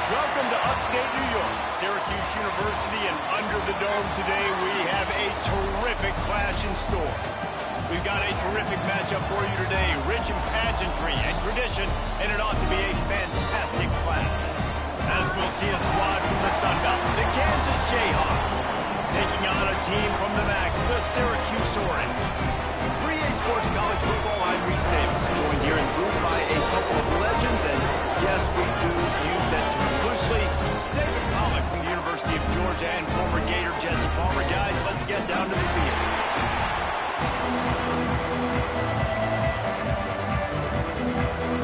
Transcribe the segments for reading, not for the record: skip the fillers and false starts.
Welcome to upstate New York, Syracuse University, and under the dome today we have a terrific clash in store. We've got a terrific matchup for you today, rich in pageantry and tradition, and it ought to be a fantastic clash. As we'll see a squad from the Sun Belt, the Kansas Jayhawks, taking on a team from the MAC, the Syracuse Orange. 3A Sports College Football, I'm Reese Davis, joined here in booth by a couple of legends, and yes, we do use that term loosely. David Pollock from the University of Georgia and former Gator Jesse Palmer. Guys, let's get down to the field.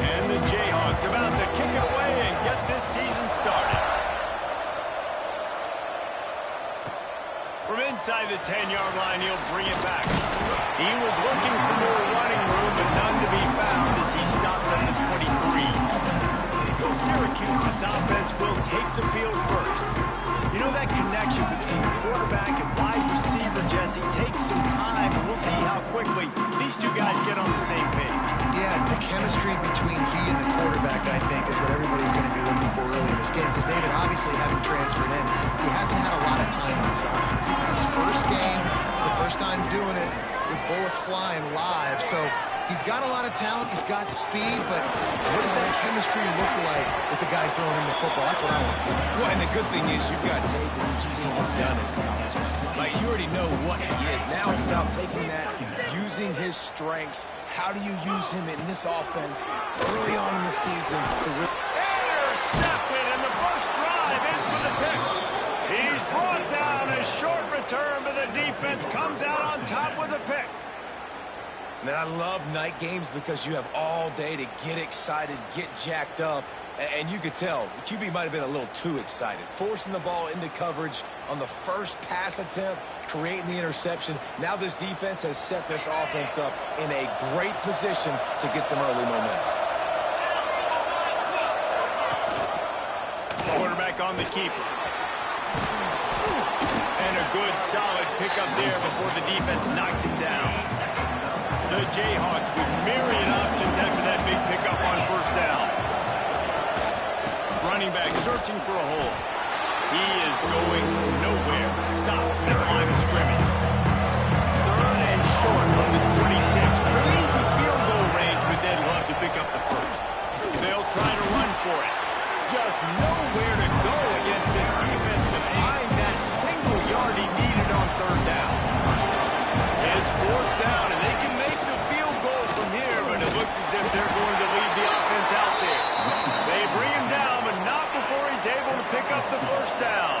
And the Jayhawks about to kick it away and get this season started. From inside the 10-yard line, he'll bring it back. He was looking for more running room, but none to be found as he stopped at the 23. So Syracuse's offense will take the field first. You know, that connection between quarterback and wide receiver, Jesse, takes some time, and we'll see how quickly these two guys get on the same page. Yeah, the chemistry between he and the quarterback, I think, is what everybody's going to be looking for early in this game. Because David, obviously, having transferred in, he hasn't had a lot of time on this offense. This is his first game. It's the first time doing it with bullets flying live. So he's got a lot of talent. He's got speed. But what does that chemistry look like with the guy throwing him the football? That's what I want to see. Well, and the good thing is you've got tape and you've seen he's done it for college. Like, you already know what he is. Now it's about taking that, using his strengths. How do you use him in this offense early on in the season to really... Intercepted, and the first drive ends with a pick. He's brought down. A short return, but the defense comes out on top with a pick. Man, I love night games because you have all day to get excited, get jacked up, and you could tell the QB might have been a little too excited, forcing the ball into coverage on the first pass attempt, creating the interception. Now this defense has set this offense up in a great position to get some early momentum. Quarterback on the keeper. And a good, solid pickup there before the defense knocks him down. The Jayhawks with myriad options after that big pickup on first down. Running back searching for a hole. He is going nowhere. Stop at the line of scrimmage. Third and short from the 26. Pretty easy field goal range, but they'd love to pick up the first. They'll try to run for it. Just nowhere to go against this defense to find that single yard he needed on third down. It's fourth down, and they can make the field goal from here, but it looks as if they're going to leave the offense out there. They bring him down, but not before he's able to pick up the first down.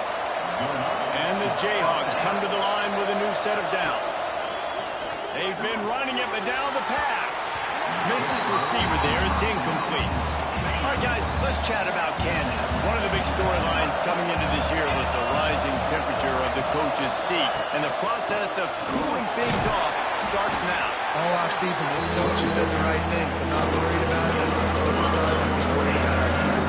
And the Jayhawks come to the line with a new set of downs. They've been running it, but down the pass. Misses receiver there. It's incomplete. All right, guys, let's chat about Kansas. One of the big storylines coming into this year was the rising temperature of the coach's seat, and the process of cooling things off starts now. All offseason, this coach has said the right things. I'm not worried about it. I'm not focused on it. I'm just worried about our team.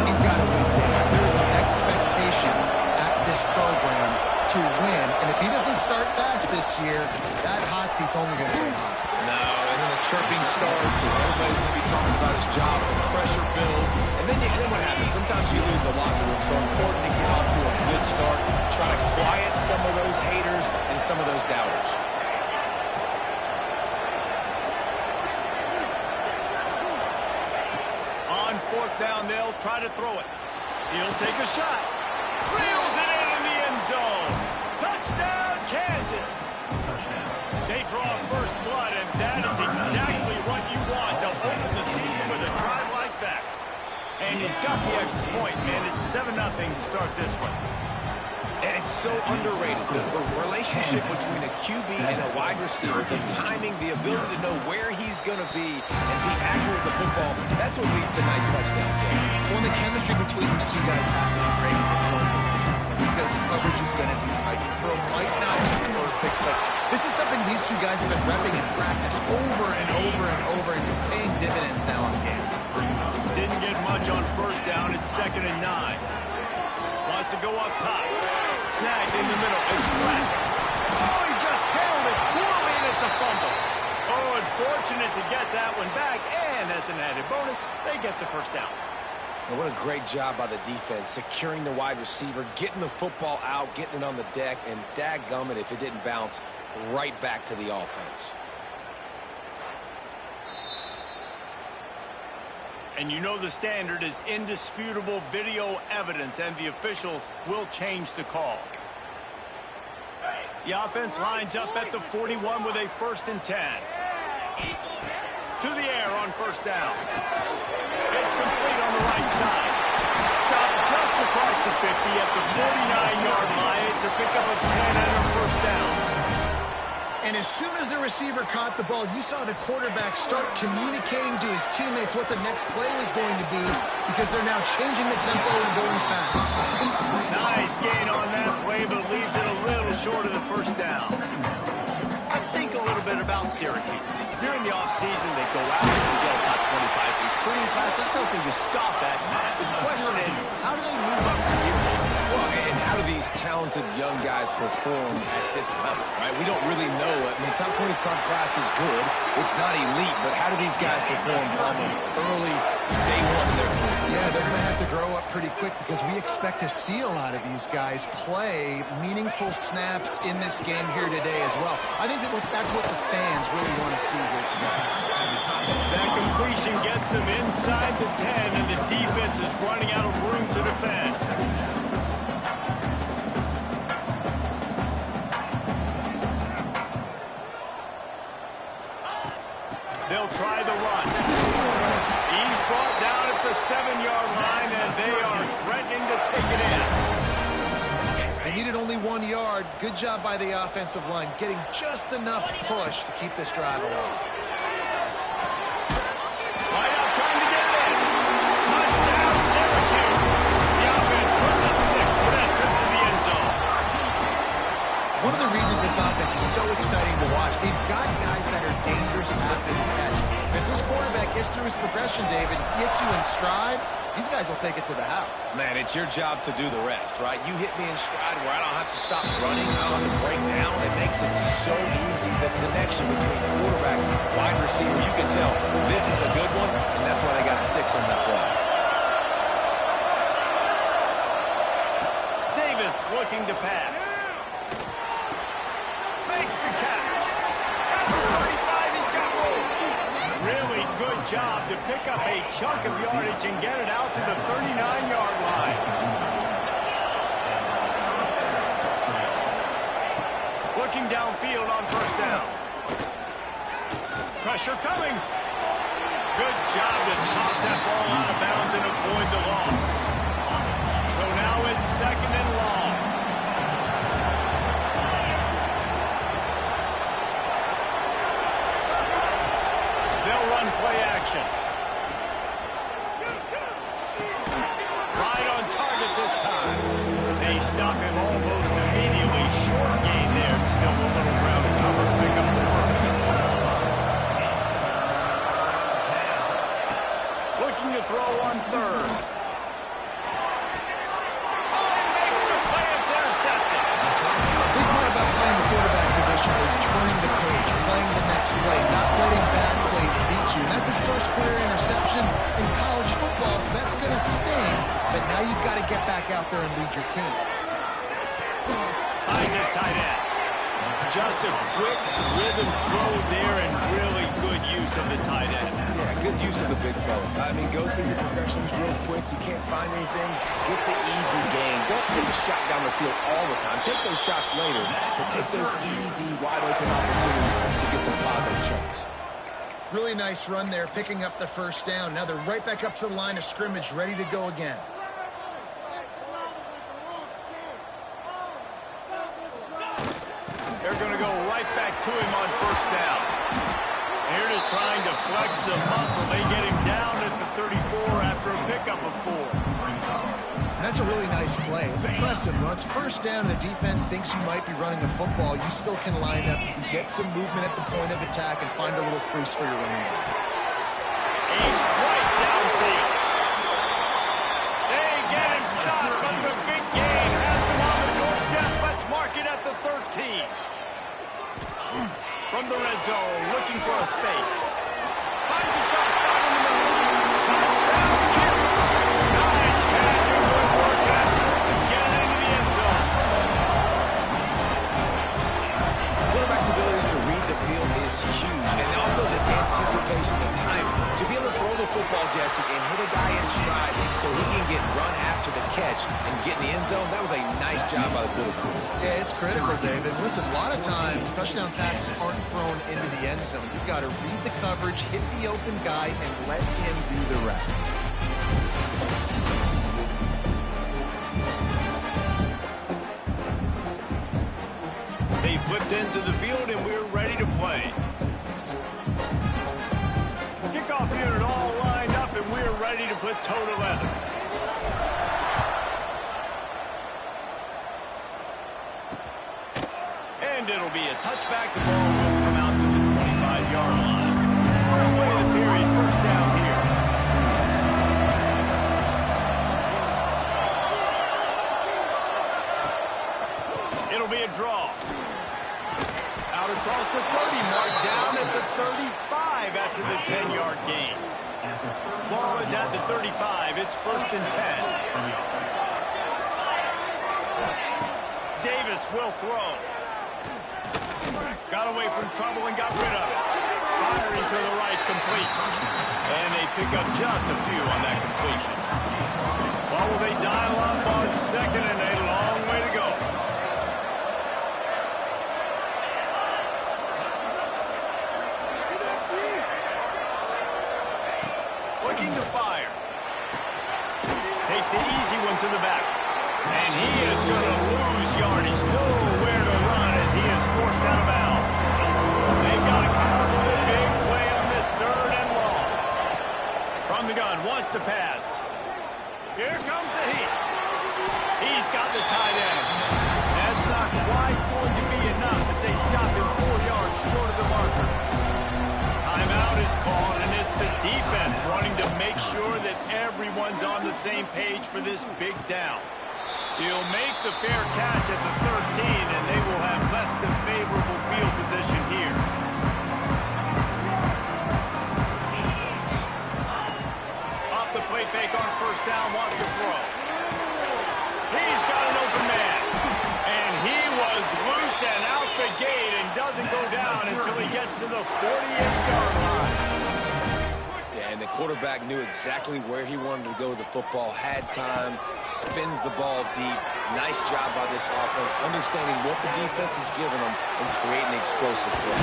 He's got to win games. There is an expectation at this program to win, and if he doesn't start fast this year, that hot seat's only going to get hot. No, and then the chirping starts, and everybody's going to be talking about his job, and the pressure builds, and then what happens? Sometimes you lose the locker room, so important to get off to a good start, try to quiet some of those haters and some of those doubters. On fourth down, they'll try to throw it. He'll take a shot. Reels it in the end zone. Touchdown, Kansas. They draw first blood, and that is exactly what you want to open the season with a drive like that. And he's got the extra point, and it's 7-0 to start this one. And it's so underrated. The relationship between a QB and a wide receiver, the timing, the ability to know where he's going to be and be accurate with the football, that's what leads to nice touchdowns, Jason. Well, the chemistry between these two guys has to be great because coverage is going to be tight. The throw might not be perfect, but this is something these two guys have been repping in practice over and over and over, and it's paying dividends now on the game. Didn't get much on first down. It's 2nd and 9. Wants to go up top. Snagged in the middle. It's flat. Oh, he just held it poorly, and it's a fumble. Oh, unfortunate to get that one back, and as an added bonus, they get the first down. And what a great job by the defense, securing the wide receiver, getting the football out, getting it on the deck, and dadgummit if it didn't bounce right back to the offense. And you know the standard is indisputable video evidence, and the officials will change the call. The offense lines up at the 41 with a 1st and 10. To the air on first down. It's complete on the right side. Stopped just across the 50 at the 49-yard line to pick up a 10 and a first down. And as soon as the receiver caught the ball, you saw the quarterback start communicating to his teammates what the next play was going to be because they're now changing the tempo and going fast. Nice gain on that play, but leaves it a little short of the first down. Let's think a little bit about Syracuse. During the offseason, they go out and get a top 25 recruiting class. That's nothing to scoff at. But the question is, how do they move up from here? Well, and how do these talented young guys perform at this level, right? We don't really know. I mean, top 25 class is good. It's not elite, but how do these guys perform from early day one in their career? Yeah, they're going to have to grow up pretty quick because we expect to see a lot of these guys play meaningful snaps in this game here today as well. I think that's what the fans really want to see here today. That completion gets them inside the 10, and the defense is running out of room to defend. They'll try the run. He's brought down at the 7-yard line, and they are threatening to take it in. They needed only 1 yard. Good job by the offensive line, getting just enough push to keep this drive alive. Right out trying to get it in. Touchdown, Syracuse. The offense puts up 6 for that trip to the end zone. One of the reasons this offense is so exciting to watch, they've got guys that are dangerous after the catch. If this quarterback gets through his progression, David, hits you in stride, these guys will take it to the house. Man, it's your job to do the rest, right? You hit me in stride where I don't have to stop running, I don't have to break down. It makes it so easy. The connection between quarterback and wide receiver, you can tell this is a good one, and that's why they got 6 on that play. Davis looking to pass. Makes the catch. At the 35, he's got room. Really good job to pick up a chunk of yardage and get it out to the 39-yard line. Looking downfield on first down. Pressure coming. Good job to toss that ball out of bounds and avoid the loss. So now it's 2nd and long. They'll run play action. Right on target this time. They stop him almost immediately. Short gain there. Still a little ground to cover to pick up the first. Looking to throw on 3rd. Oh, he makes the play. It's intercepted. Big part about playing the quarterback position is turning the page, playing the next play, not letting bad plays beat you. And that's his first career interception in college football, so that's going to sting. But now you've got to get back out there and lead your team. Behind this tight end. Just a quick rhythm throw there and really good use of the tight end. Yeah, good use of the big fella. I mean, go through your progressions real quick. You can't find anything. Get the easy gain. Don't take a shot down the field all the time. Take those shots later, but take those easy, wide-open opportunities to get some positive chunks. Really nice run there, picking up the first down. Now they're right back up to the line of scrimmage, ready to go again. They're going to go right back to him on first down. They're just trying to flex the muscle. They get him down at the 34 after a pickup of 4. And that's a really nice play. It's impressive. When it's first down and the defense thinks you might be running the football, you still can line up. You get some movement at the point of attack and find a little crease for your running back. He's right downfield. They get him stopped, but the big gain has him on the doorstep. Let's mark it at the 13. From the red zone, looking for a space. Finds a soft spot in the middle. Touchdown, Kids. Nice catch and good work afterwards to get it into the end zone. Quarterback's ability to read the field is huge, and also the anticipation, the time to be able to throw the football, Jesse, and hit a guy in stride so he can get run after the catch and get in the end zone. That was a nice job by the quarterback. Yeah, it's critical, David. Listen, a lot of times touchdown passes aren't thrown into the end zone. You've got to read the coverage, hit the open guy, and let him do the rest. They flipped into the field, and we're ready to play. Kickoff unit all lined up, and we're ready to put toe to leather. And it'll be a touchback. The ball will come out to the 25-yard line. First play of the period, first down here. It'll be a draw. Out across the 30, marked down at the 35 after the 10-yard gain. Ball is at the 35. It's first and 10. Davis will throw. Got away from trouble and got rid of it. Firing to the right, complete. And they pick up just a few on that completion. Well, will they dial up on second and a long way to go? Looking to fire. Takes the easy one to the back. And he is going to lose yardage. Nowhere to run as he is forced out of bounds. They've got to come up with a big play on this third and long. From the gun, wants to pass. Here comes the heat. He's got the tight end. That's not quite going to be enough as they stop him 4 yards short of the marker. Timeout is called, and it's the defense wanting to make sure that everyone's on the same page for this big down. He'll make the fair catch at the 13, and they will have less than favorable field position here. Off the play fake on first down, wants to throw. He's got an open man. And he was loose and out the gate and doesn't go down until he gets to the 48-yard line. And the quarterback knew exactly where he wanted to go with the football, had time, spins the ball deep. Nice job by this offense, understanding what the defense is giving them and creating explosive play.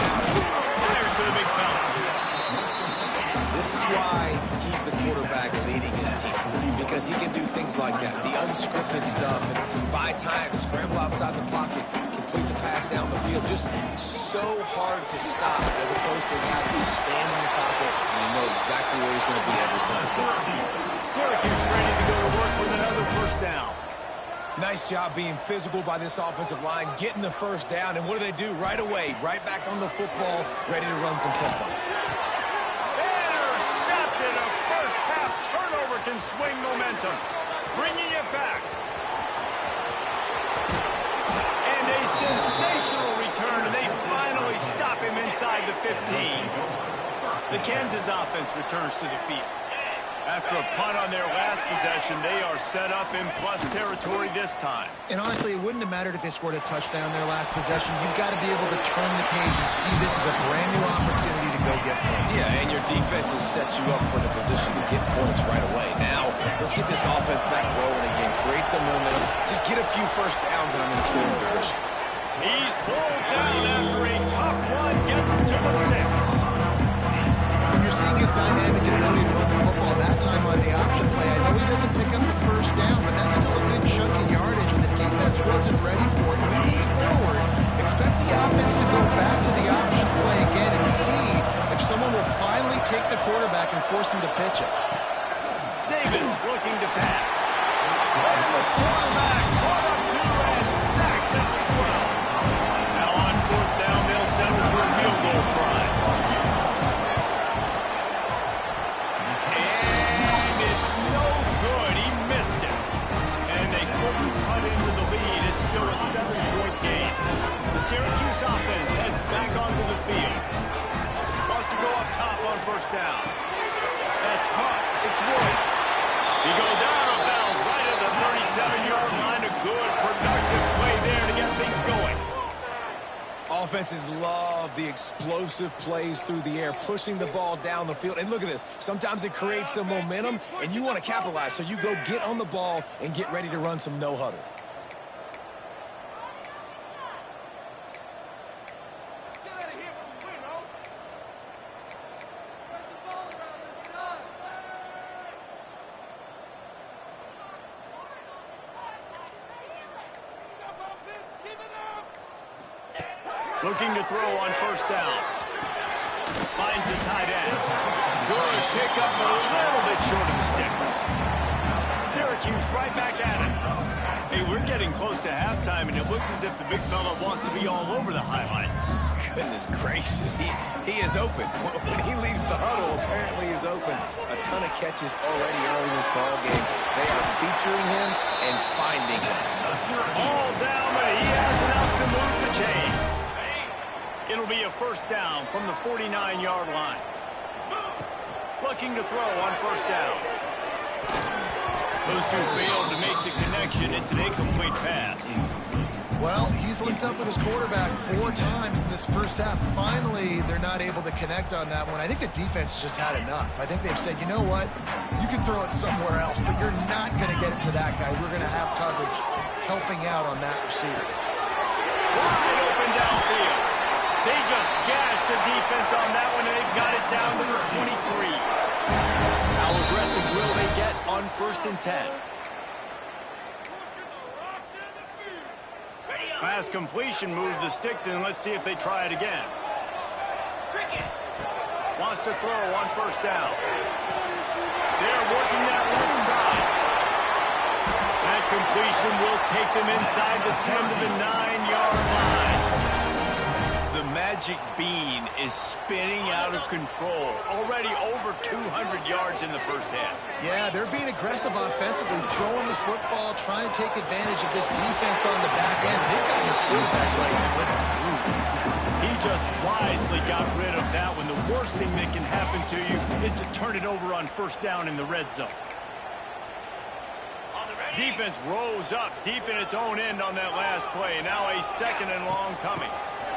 Fires to the big fella. This is why he's the quarterback leading his team, because he can do things like that, the unscripted stuff, and buy time, scramble outside the pocket, complete the pass down the field. Just so hard to stop as opposed to a guy who just stands in the pocket and you know exactly where he's going to be every single time. Syracuse ready to go to work with another first down. Nice job being physical by this offensive line, getting the first down, and what do? Right away, right back on the football, ready to run some tempo. Intercepted. A first half turnover can swing momentum. Bringing it back. And a sensational return, and they finally stop him inside the 15. The Kansas offense returns to the field. After a punt on their last possession, they are set up in plus territory this time. And honestly, it wouldn't have mattered if they scored a touchdown their last possession. You've got to be able to turn the page and see this as a brand new opportunity to go get points. Yeah, and your defense has set you up for the position to get points right away. Now, let's get this offense back rolling again. Create some momentum. Just get a few first downs and I'm in scoring position. He's pulled down after a tough run. Gets it to the 6. When you're seeing his dynamic ability to run the football that time on the option play, I know he doesn't pick up the first down, but that's still a good chunk of yardage, and the defense wasn't ready for it. Moving forward, expect the offense force him to pitch it. Davis looking to pass. And the quarterback caught up to and sacked at the 12. Now on 4th down, they'll settle for a field goal try. And it's no good. He missed it. And they couldn't cut into the lead. It's still a 7-point game. The Syracuse offense heads back onto the field. Wants to go up top on 1st down. That's caught. It's Williams. He goes out of bounds right at the 37-yard line. A good, productive play there to get things going. Offenses love the explosive plays through the air, pushing the ball down the field. And look at this. Sometimes it creates some momentum, and you want to capitalize. So you go get on the ball and get ready to run some no-huddle. Looking to throw on 1st down. Finds a tight end. Good pickup, a little bit short of the sticks. Syracuse right back at it. Hey, we're getting close to halftime, and it looks as if the big fella wants to be all over the highlights. Goodness gracious, he is open. When he leaves the huddle, apparently he's open. A ton of catches already early in this ball game. They are featuring him and finding him. All down, but he has enough to move the chains. It'll be a 1st down from the 49-yard line. Looking to throw on 1st down. Those two failed to make the connection. It's an incomplete pass. Well, he's linked up with his quarterback 4 times in this first half. Finally, they're not able to connect on that one. I think the defense just had enough. I think they've said, you know what? You can throw it somewhere else, but you're not going to get it to that guy. We're going to have coverage helping out on that receiver. Wide open downfield. They just gashed the defense on that one, and they've got it down to the 23. How aggressive will they get on 1st and 10? Pass completion moves the sticks in. Let's see if they try it again. Wants to throw on 1st down. They're working that left side. That completion will take them inside the 10 to the 9-yard line. The magic bean is spinning out of control. Already over 200 yards in the first half. Yeah, they're being aggressive offensively, throwing the football, trying to take advantage of this defense on the back end. They've got your quarterback right now. He just wisely got rid of that one. The worst thing that can happen to you is to turn it over on 1st down in the red zone. Defense rose up deep in its own end on that last play. Now a 2nd and long coming.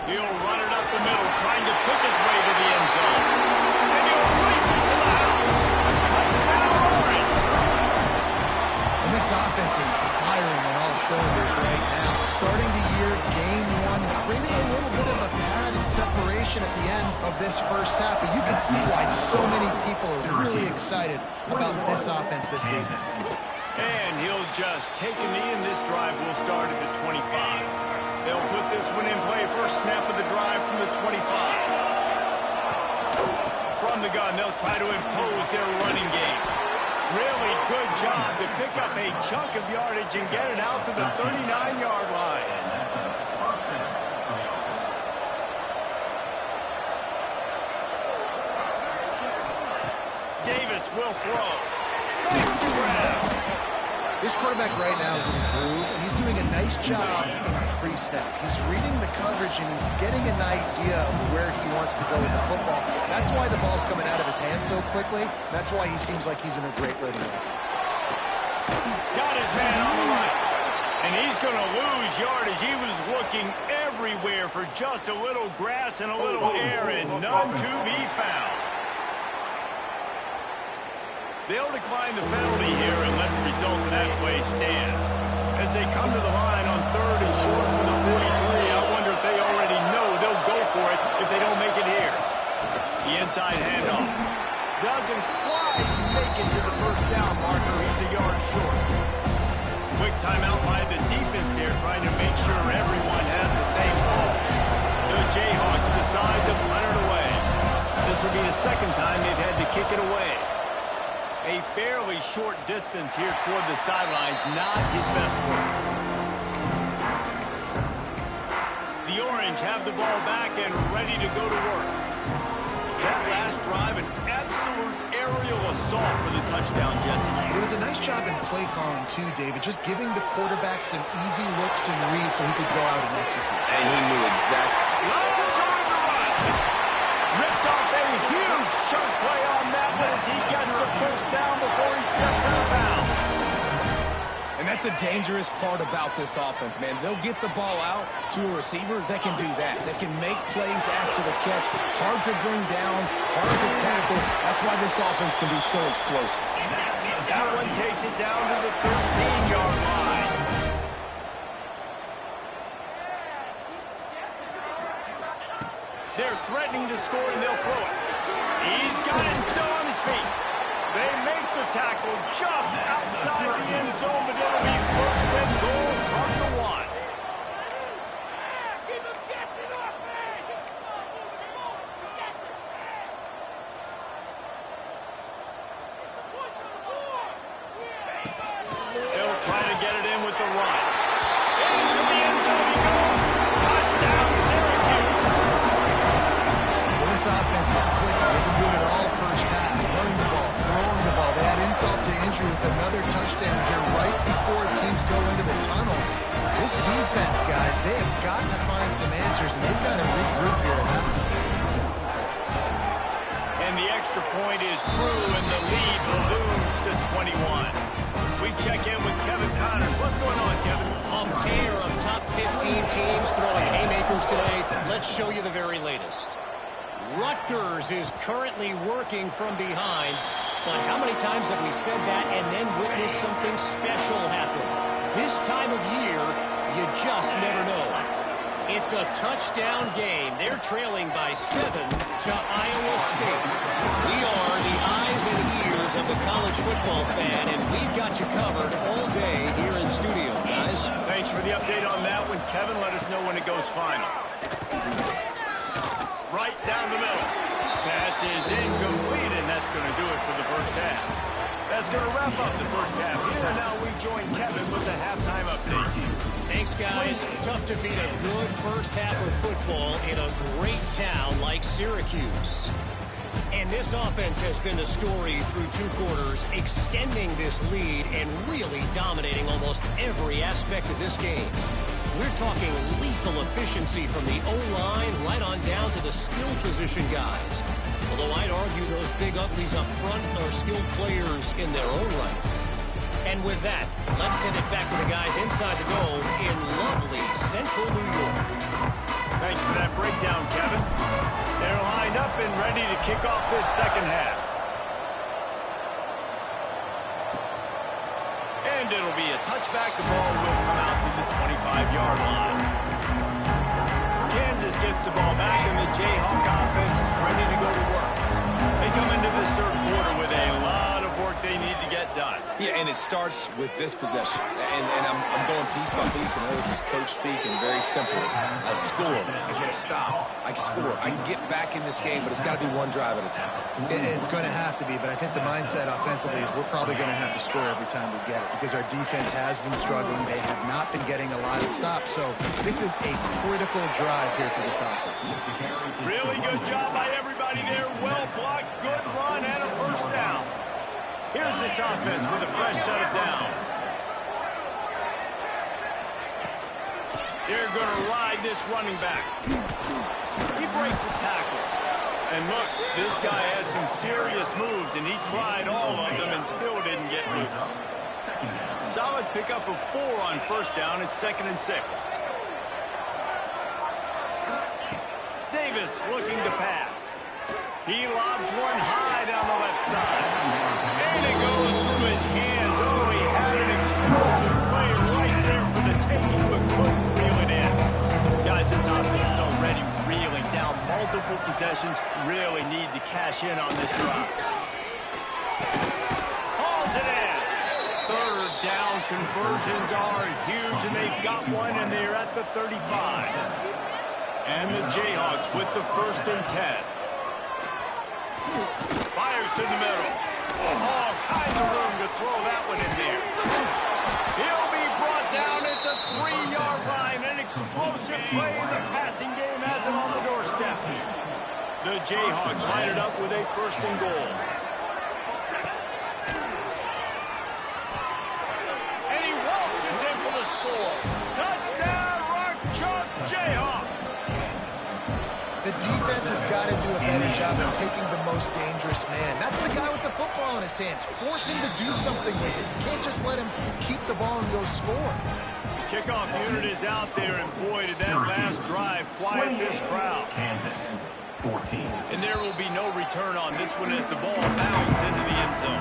He'll run it up the middle, trying to pick its way to the end zone. And he'll race it to the house. And this offense is firing on all cylinders right now. Starting the year, game 1, creating a little bit of a padded separation at the end of this first half. But you can see why so many people are really excited about this offense this season. And he'll just take a knee, and this drive will start at the 25. They'll put this one in play. First snap of the drive from the 25. From the gun, they'll try to impose their running game. Really good job to pick up a chunk of yardage and get it out to the 39-yard line. Davis will throw. Nice to grab. This quarterback right now is in a groove, and he's doing a nice job in pre-snap. He's reading the coverage, and he's getting an idea of where he wants to go with the football. That's why the ball's coming out of his hands so quickly. That's why he seems like he's in a great rhythm. Got his man on the right. And he's going to lose yardage. He was looking everywhere for just a little grass and a little air, and none to be found. They'll decline the penalty here and let the result of that play stand. As they come to the line on 3rd and short from the 43, I wonder if they already know they'll go for it if they don't make it here. The inside handoff. Doesn't quite make it to the 1st down marker. He's a yard short. Quick timeout by the defense there, trying to make sure everyone has the same ball. The Jayhawks decide to punt it away. This will be the second time they've had to kick it away. A fairly short distance here toward the sidelines, not his best work. The Orange have the ball back and ready to go to work. That last drive, an absolute aerial assault for the touchdown, Jesse. It was a nice job in play calling, too, David, just giving the quarterback some easy looks and reads so he could go out and execute. And he knew exactly. Loads of room to run. Ripped off a huge chunk play on that one as he gets the first down before he steps out of bounds. And that's the dangerous part about this offense, man. They'll get the ball out to a receiver that can do that. That can make plays after the catch. Hard to bring down, hard to tackle. That's why this offense can be so explosive. That one takes it down to the 13-yard line. They're threatening to score, and they'll throw it. He's got it and still on his feet. They make the tackle just outside the end zone, but it'll be first and goal from the 1. They'll try to get it in with the run. Into the end zone he goes. Touchdown, Syracuse. Well, this offense is clicking. They've been doing it all first half. Running the ball, throwing the ball. They had insult to injury with another touchdown here right before teams go into the tunnel. This defense, guys, they have got to find some answers, and they've got to regroup here at halftime. And the extra point is true, and the lead balloons to 21. We check in with Kevin Connors. What's going on, Kevin? A pair of top 15 teams throwing haymakers today. Let's show you the very latest. Rutgers is currently working from behind, but how many times have we said that and then witnessed something special happen? This time of year, you just never know. It's a touchdown game. They're trailing by 7 to Iowa State. We are the eyes and ears of the college football fan, and we've got you covered all day here in studio, guys. Thanks for the update on that one, Kevin. Let us know when it goes final. Right down the middle. Pass is incomplete, and that's going to do it for the first half. That's going to wrap up the first half. Here now we join Kevin with the halftime update. Thanks, guys. Tough to beat a good first half of football in a great town like Syracuse. And this offense has been the story through 2 quarters, extending this lead and really dominating almost every aspect of this game. We're talking lethal efficiency from the O-line right on down to the skill position guys. Although I'd argue those big uglies up front are skilled players in their own right. And with that, let's send it back to the guys inside the dome in lovely central New York. Thanks for that breakdown, Kevin. They're lined up and ready to kick off this second half. And it'll be a touchback. The ball will come out to the 25-yard line. Kansas gets the ball back, and the Jayhawk offense is ready to go to work. They come into this third quarter with a lot of work they need to get done. Yeah, and it starts with this possession. And I'm going piece by piece. I know this is coach speak and very simple. I score, I get a stop, I score. I can get back in this game, but it's got to be one drive at a time. It's going to have to be, but I think the mindset offensively is we're probably going to have to score every time we get it because our defense has been struggling. They have not been getting a lot of stops, so this is a critical drive here for this offense. Really good job by everybody there. Well blocked, good run, and a first down. Here's this offense with a fresh set of downs. They're going to ride this running back. He breaks a tackle. And look, this guy has some serious moves, and he tried all of them and still didn't get loose. Solid pickup of 4 on first down. It's 2nd and 6. Davis looking to pass. He lobs one high down the left side. And it goes through his hands. Oh, he had an explosive play right there for the taking, but couldn't reel it in. Guys, this offense is already reeling down multiple possessions. Really need to cash in on this drive. Hauls it in. Third down conversions are huge, and they've got one, and they're at the 35. And the Jayhawks with the 1st and 10. Fires to the middle. All kinds of room to throw that one in there. He'll be brought down at the 3-yard line. An explosive play in the passing game has him on the doorstep. The Jayhawks line it up with a 1st and goal. And he waltzes in for the score. Touchdown, Rock Chalk Jayhawk. The defense has got to do a better job of taking the most dangerous man. That's the guy with the football in his hands. Force him to do something with it. You can't just let him keep the ball and go score. The kickoff unit is out there, and boy, did that last drive quiet this crowd. Kansas, 14. And there will be no return on this one as the ball bounds into the end zone.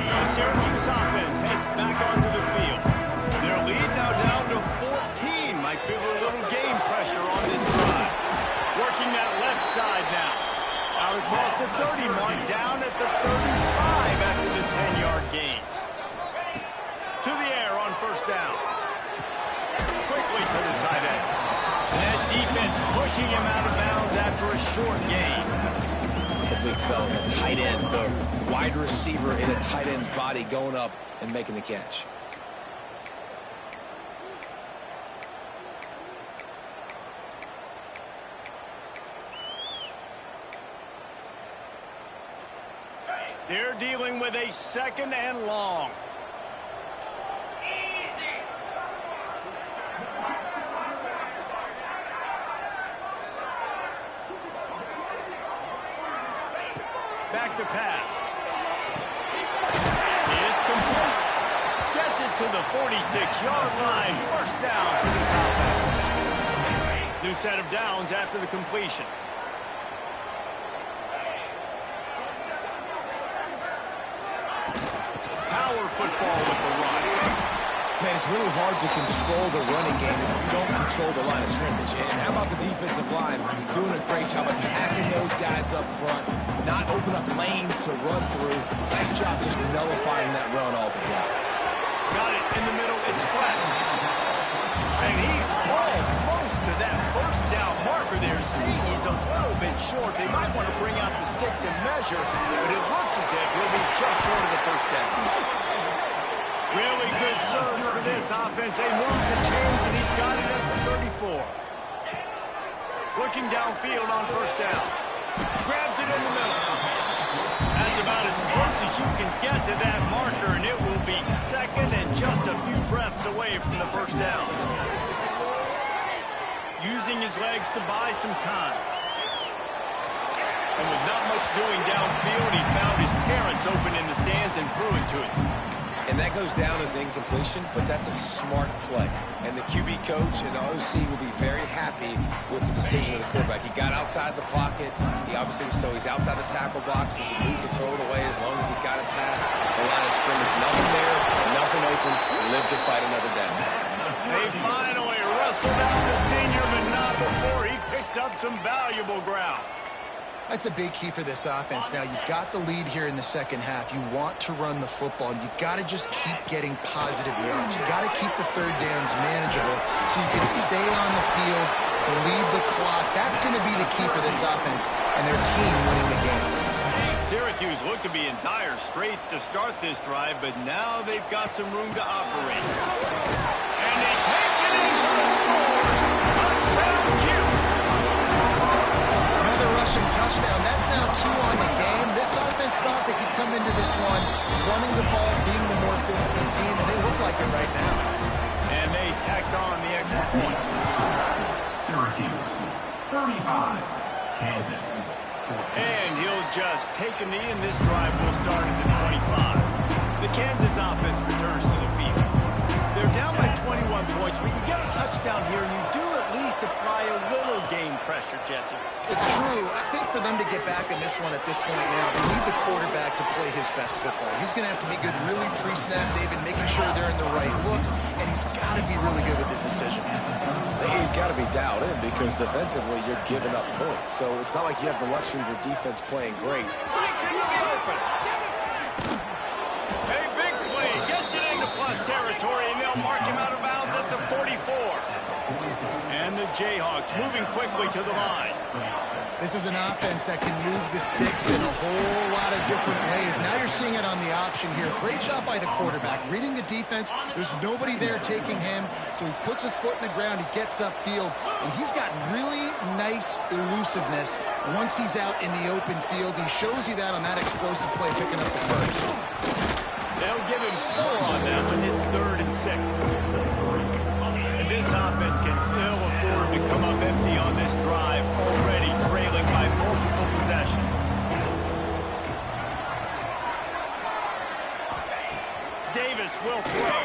The Syracuse offense heads back onto the field. Their lead now down to 14. Might feel a little game pressure on this drive. Working that left side now. Out across the 30 mark, down at the 35 after the 10-yard gain. To the air on 1st down. Quickly to the tight end. And that defense pushing him out of bounds after a short gain. The big fella, the tight end, the wide receiver in a tight end's body going up and making the catch. They're dealing with a 2nd and long. Back to pass. It's complete. Gets it to the 46-yard line. 1st down for this offense. New set of downs after the completion. Power football with the run. Man, it's really hard to control the running game if you don't control the line of scrimmage. And how about the defensive line doing a great job attacking those guys up front, not open up lanes to run through. Nice job just nullifying that run altogether. Got it in the middle. It's flat. And he's all close to that 1st down marker there, seeing he's a little bit short. They might want to bring out the sticks and measure, but it looks as if he'll be just short of the 1st down. Really good surge for this offense. They moved the chains, and he's got it at the 34. Looking downfield on 1st down. Grabs it in the middle. That's about as close as you can get to that marker, and it will be 2nd and just a few breaths away from the 1st down. Using his legs to buy some time. And with not much doing downfield, he found his parents open in the stands and threw it to him. And that goes down as incompletion, but that's a smart play. And the QB coach and the OC will be very happy with the decision of the quarterback. He got outside the pocket. He obviously he's outside the tackle box. He moved to throw it away as long as he got it past the line of scrimmage. Nothing there, nothing open. Live to fight another down. They finally wrestled out the senior, but not before he picks up some valuable ground. That's a big key for this offense. Now, you've got the lead here in the 2nd half. You want to run the football. You've got to just keep getting positive yards. You've got to keep the 3rd downs manageable so you can stay on the field, bleed the clock. That's going to be the key for this offense and their team winning the game. Syracuse looked to be in dire straits to start this drive, but now they've got some room to operate. And he takes it in for the score. Touchdown, Cuse. Another rushing touchdown. That's now 2 on the game. This offense thought they could come into this one running the ball, being the more physical team, and they look like it right now. And they tacked on the extra point. Syracuse, 35. Kansas, 14. And he'll just take a knee, and this drive will start at the 25. The Kansas offense returns to the field. They're down by 21 points, but you get a touchdown here, and you do at least apply a little game pressure, Jesse. It's true. I think for them to get back in this one at this point now, they need the quarterback to play his best football. He's going to have to be good really pre-snap, David, making sure they're in the right looks, and he's got to be really good with his decision. He's got to be dialed in because defensively you're giving up points. So it's not like you have the luxury of your defense playing great. Breaks into the open. A big play. Gets it into plus territory, and they'll mark him out of bounds at the 44. And the Jayhawks moving quickly to the line. This is an offense that can move the sticks in a whole lot of different ways. Now you're seeing it on the option here. Great job by the quarterback. Reading the defense, there's nobody there taking him, so he puts his foot in the ground, he gets upfield, and he's got really nice elusiveness once he's out in the open field. He shows you that on that explosive play, picking up the first. They'll give him 4 on that one. It's 3rd and 6. And this offense can ill afford to come up empty on this drive, already trailing by multiple possessions. Davis will throw.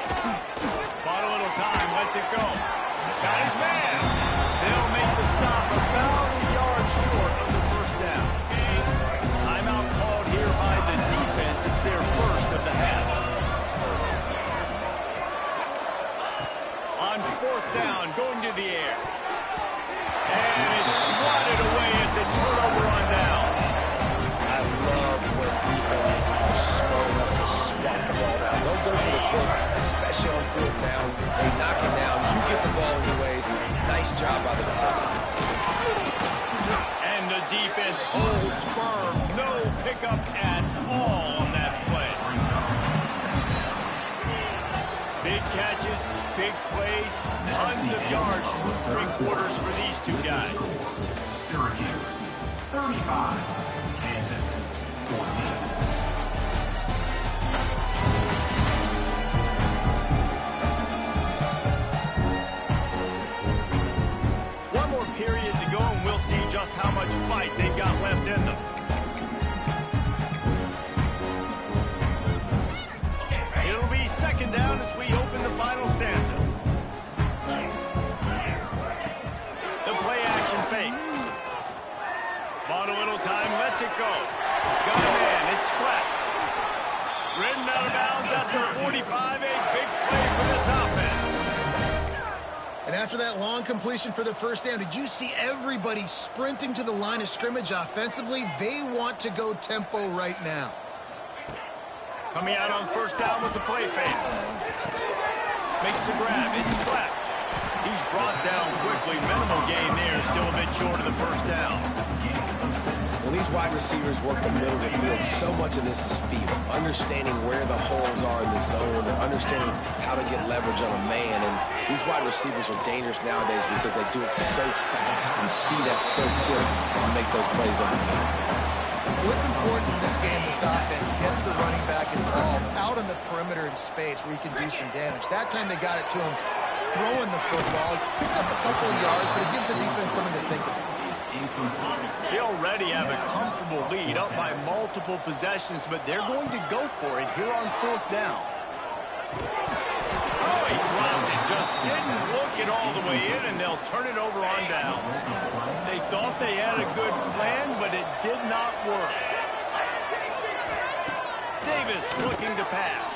Bought a little time, lets it go. Got his man. They'll make the stop about a yard short of the first down. Timeout called here by the defense. It's their first of the half. On 4th down, going to the air. And it's swatted away. It's a turnover on downs. I love when defenses are smart enough to swat the ball down. Don't go for the pick, especially on 4th down. They knock it down. You get the ball anyways. Nice job by the defender. And the defense holds firm. No pickup at all on that play. Big catches, big plays, tons of yards through 3 quarters for these two guys. Syracuse, 35. Kansas, 14. One more period to go, and we'll see just how much fight they've got left in them. It'll be 2nd down as we open the final stanza. The play action fake. Bought a little time, lets it go. Got a man, it's flat. Ridden out of bounds at the 45, a big play for this offense. And after that long completion for the first down, did you see everybody sprinting to the line of scrimmage offensively? They want to go tempo right now. Coming out on 1st down with the play fake. Makes the grab, it's flat. He's brought down quickly. Minimal gain there, still a bit short of the 1st down. When these wide receivers work the middle of the field, so much of this is feel. Understanding where the holes are in the zone, and understanding how to get leverage on a man. And these wide receivers are dangerous nowadays because they do it so fast and see that so quick and make those plays on the field. What's important in this game, this offense gets the running back involved out on the perimeter in space where he can do some damage. That time they got it to him throwing the football. Picked up a couple of yards, but it gives the defense something to think about. They already have a comfortable lead, up by multiple possessions, but they're going to go for it here on 4th down. Oh, he dropped it. Just didn't look it all the way in, and they'll turn it over on downs. They thought they had a good plan, but it did not work. Davis looking to pass.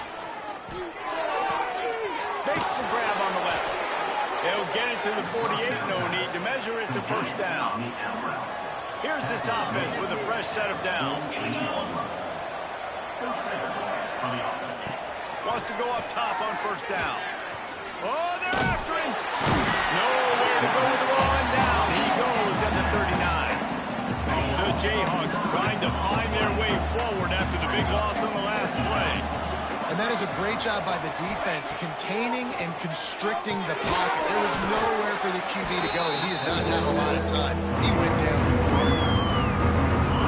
Makes the grab on the left. They'll get it to the 48. No need to measure. It's a 1st down. Here's this offense with a fresh set of downs. Wants to go up top on 1st down. Oh, they're after him. Nowhere to go with the ball and down. He goes at the 39. The Jayhawks trying to find their way forward after the big loss on the last play. And that is a great job by the defense, containing and constricting the pocket. There was nowhere for the QB to go, and he did not have a lot of time. He went down.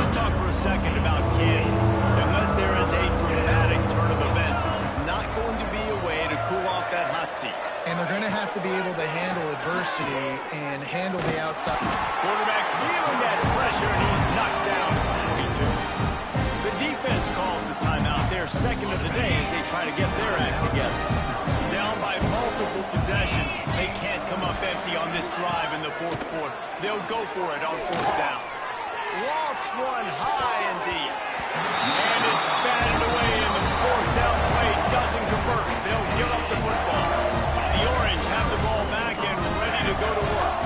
Let's talk for a second about Kansas. Unless there is a dramatic turn of events, this is not going to be a way to cool off that hot seat. And they're going to have to be able to handle adversity and handle the outside. Quarterback feeling that pressure, and he's knocked down at 42. The defense calls the timeout, their 2nd of the day, as they try to get their act together. Down by multiple possessions, they can't come up empty on this drive in the 4th quarter. They'll go for it on 4th down. Lofts one high and deep. And it's batted away, and the 4th down play doesn't convert. They'll give up the football. The Orange have the ball back and ready to go to work.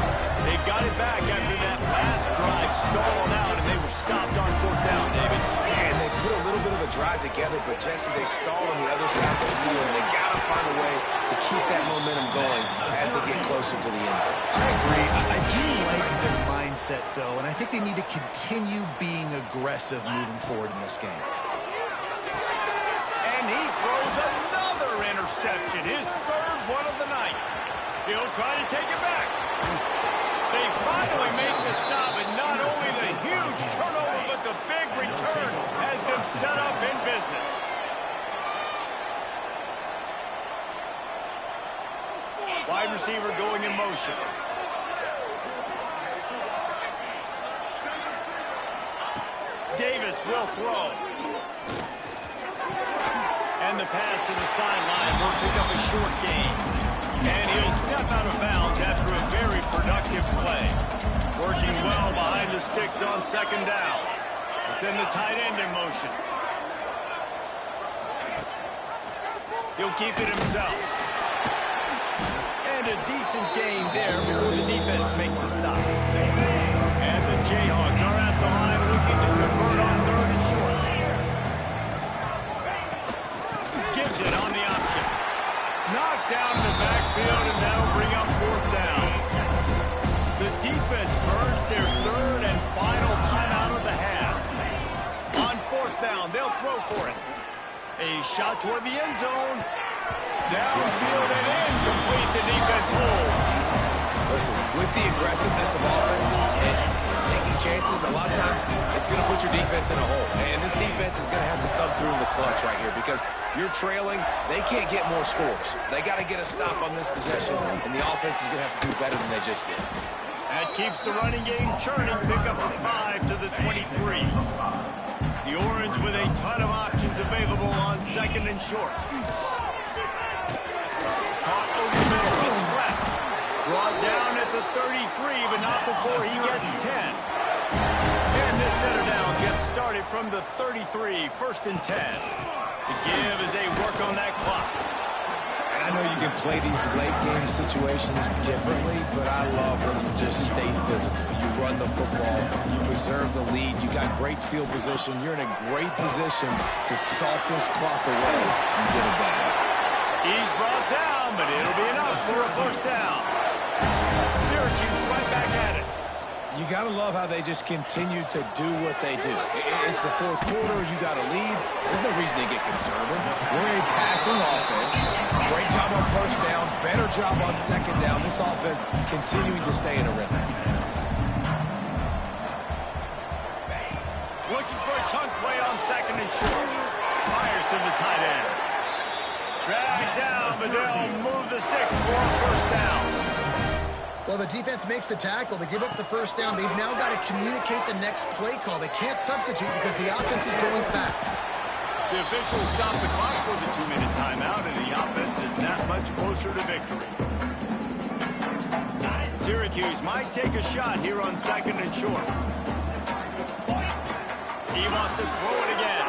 They got it back after that last drive stalled out, and they were stopped on 4th down, David. And they put a little bit of a drive together, but Jesse, they stall on the other side of the field, and they got to find a way to keep that momentum going as they get closer to the end zone. I agree. I do like their mindset, though, and I think they need to continue being aggressive moving forward in this game. And he throws another interception, his third one of the night. He'll try to take it back. They finally make the stop, and not only the huge turnover, but the big return has them set up in business. Wide receiver going in motion. Davis will throw. And the pass to the sideline will pick up a short gain. And he'll step out of bounds after a very productive play. Working well behind the sticks on second down. He'll send the tight end in motion. He'll keep it himself. And a decent gain there before the defense makes the stop. And the Jayhawks are at the line looking to convert on third and short. Gives it on the option. Knocked down in the backfield, and that'll bring up fourth down. The defense burns their third and final timeout of the half. On fourth down, they'll throw for it. A shot toward the end zone. Downfield and incomplete. The defense holds. Listen, with the aggressiveness of offenses and taking chances, a lot of times it's going to put your defense in a hole. And this defense is going to have to come through in the clutch right here because you're trailing. They can't get more scores. They got to get a stop on this possession, and the offense is going to have to do better than they just did. That keeps the running game churning. Pick up a 5 to the 23. The Orange with a ton of options available on second and short. Caught over the middle. It's flat. Brought down at the 33, but not before he gets 10. And this center down gets started from the 33, first and 10. The give as they work on that clock. I know you can play these late-game situations differently, but I love when you just stay physical. You run the football, you preserve the lead, you got great field position, you're in a great position to salt this clock away and get it done. He's brought down, but it'll be enough for a first down. Syracuse right back at it. You got to love how they just continue to do what they do. It's the fourth quarter. You got a lead. There's no reason to get conservative. We're a passing offense. Great job on first down. Better job on second down. This offense continuing to stay in a rhythm. Looking for a chunk play on second and short. Fires to the tight end. Dragged down, but they'll move the sticks for a first down. Well, the defense makes the tackle. They give up the first down. They've now got to communicate the next play call. They can't substitute because the offense is going fast. The officials stop the clock for the 2-minute timeout, and the offense is that much closer to victory. Syracuse might take a shot here on second and short. He wants to throw it again.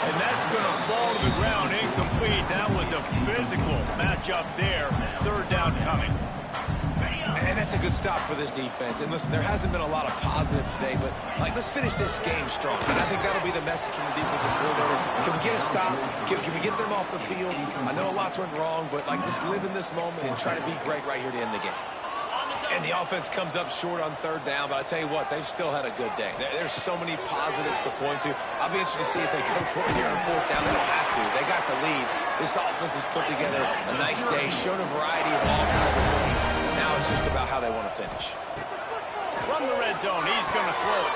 And that's going to fall to the ground incomplete. That was a physical matchup there. Third down coming. And that's a good stop for this defense. And listen, there hasn't been a lot of positive today, but let's finish this game strong. And I think that'll be the message from the defensive coordinator. Can we get a stop? Can we get them off the field? I know a lot's went wrong, but just live in this moment and try to be great right here to end the game. And the offense comes up short on third down, but I tell you what, they've still had a good day. There's so many positives to point to. I'll be interested to see if they go for it here on fourth down. They don't have to. They got the lead. This offense has put together a nice day, shown a variety of all kinds of things. Now it's just about how they want to finish. From the red zone, he's going to throw it.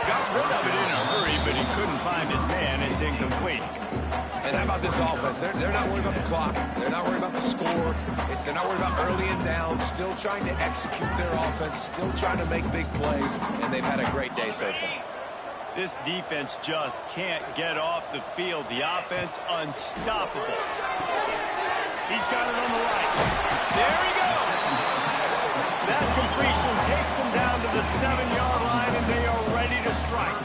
Got rid of it in a hurry, but he couldn't find his man. It's incomplete. And how about this offense? They're not worried about the clock. They're not worried about the score. They're not worried about early and down. Still trying to execute their offense. Still trying to make big plays. And they've had a great day so far. This defense just can't get off the field. The offense unstoppable. He's got it on the right. There he goes. That completion takes them down to the 7-yard line, and they are ready to strike.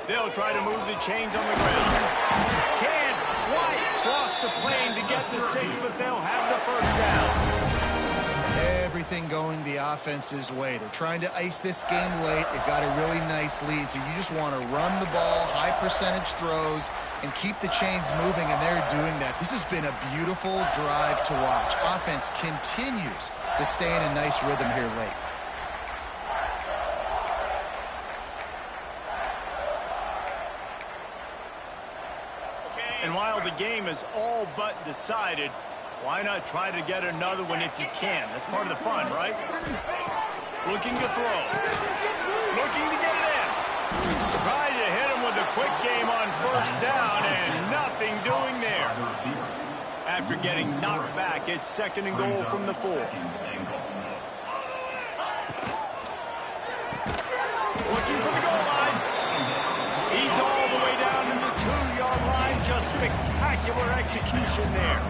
They'll try to move the chains on the ground. Can't quite cross the plane to get the 6, but they'll have the first down. Everything going the offense's way. They're trying to ice this game late. They've got a really nice lead, so you just want to run the ball, high percentage throws, and keep the chains moving, and they're doing that. This has been a beautiful drive to watch. Offense continues to stay in a nice rhythm here late. And while the game is all but decided, why not try to get another one if you can? That's part of the fun, right? Looking to throw. Looking to get it in. Trying to hit him with a quick game on first down, and nothing doing there. After getting knocked back, it's 2nd and goal from the 4. Looking for the goal line. He's all the way down to the 2-yard line. Just spectacular execution there.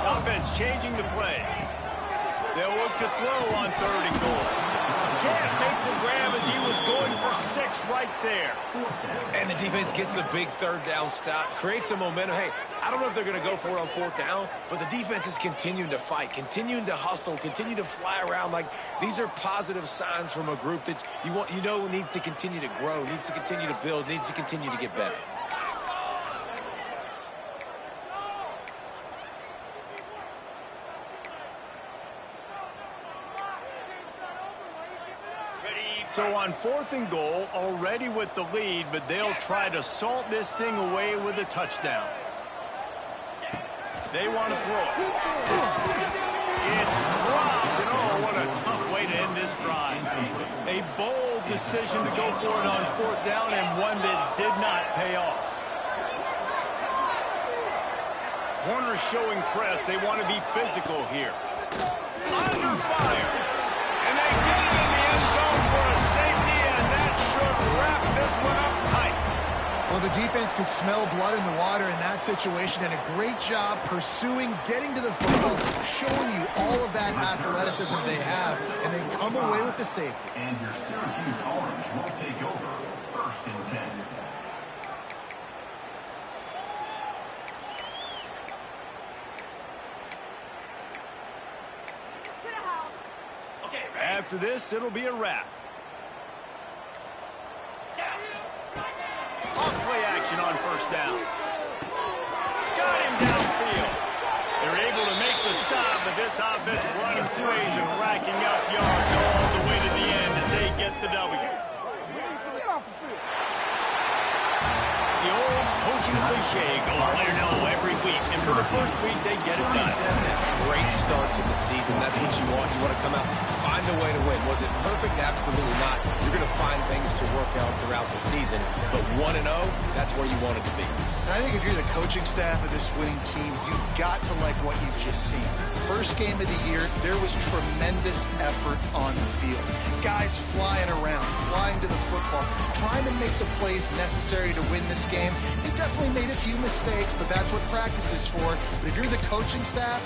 Offense changing the play. They'll look to throw on 3rd and goal. Can't make the grab as he was going for 6 right there. And the defense gets the big 3rd down stop, creates some momentum. Hey, I don't know if they're going to go for it on 4th down, but the defense is continuing to fight, continuing to hustle, continue to fly around. Like, these are positive signs from a group that you know needs to continue to grow, needs to continue to build, needs to continue to get better. So on 4th and goal, already with the lead, but they'll try to salt this thing away with a touchdown. They want to throw it. It's dropped, and oh, what a tough way to end this drive. A bold decision to go for it on 4th down, and one that did not pay off. Corners showing press. They want to be physical here. Under fire. And they get it in the end zone for a safety, and that should wrap this one up tight. Well, the defense could smell blood in the water in that situation, and a great job pursuing, getting to the football, showing you all of that athleticism they have, and they come away with the safety. And your Syracuse Orange will take over 1st and 10. After this, it'll be a wrap. Off play action on 1st down. Got him downfield. They're able to make the stop, but this offense running plays and racking up yards all the way to the end as they get the W. The old coaching cliche, go win or every week, and for the first week, they get it done. Great start to the season. That's what you want. You want to come out, find a way to win. Was it perfect? Absolutely not. You're going to find things to work out throughout the season. But 1-0, that's where you want it to be. And I think if you're the coaching staff of this winning team, you've got to like what you've just seen. First game of the year, there was tremendous effort on the field. Guys flying around, flying to the football, trying to make the plays necessary to win this game. They definitely made a few mistakes, but that's what practice is for. But if you're the coaching staff,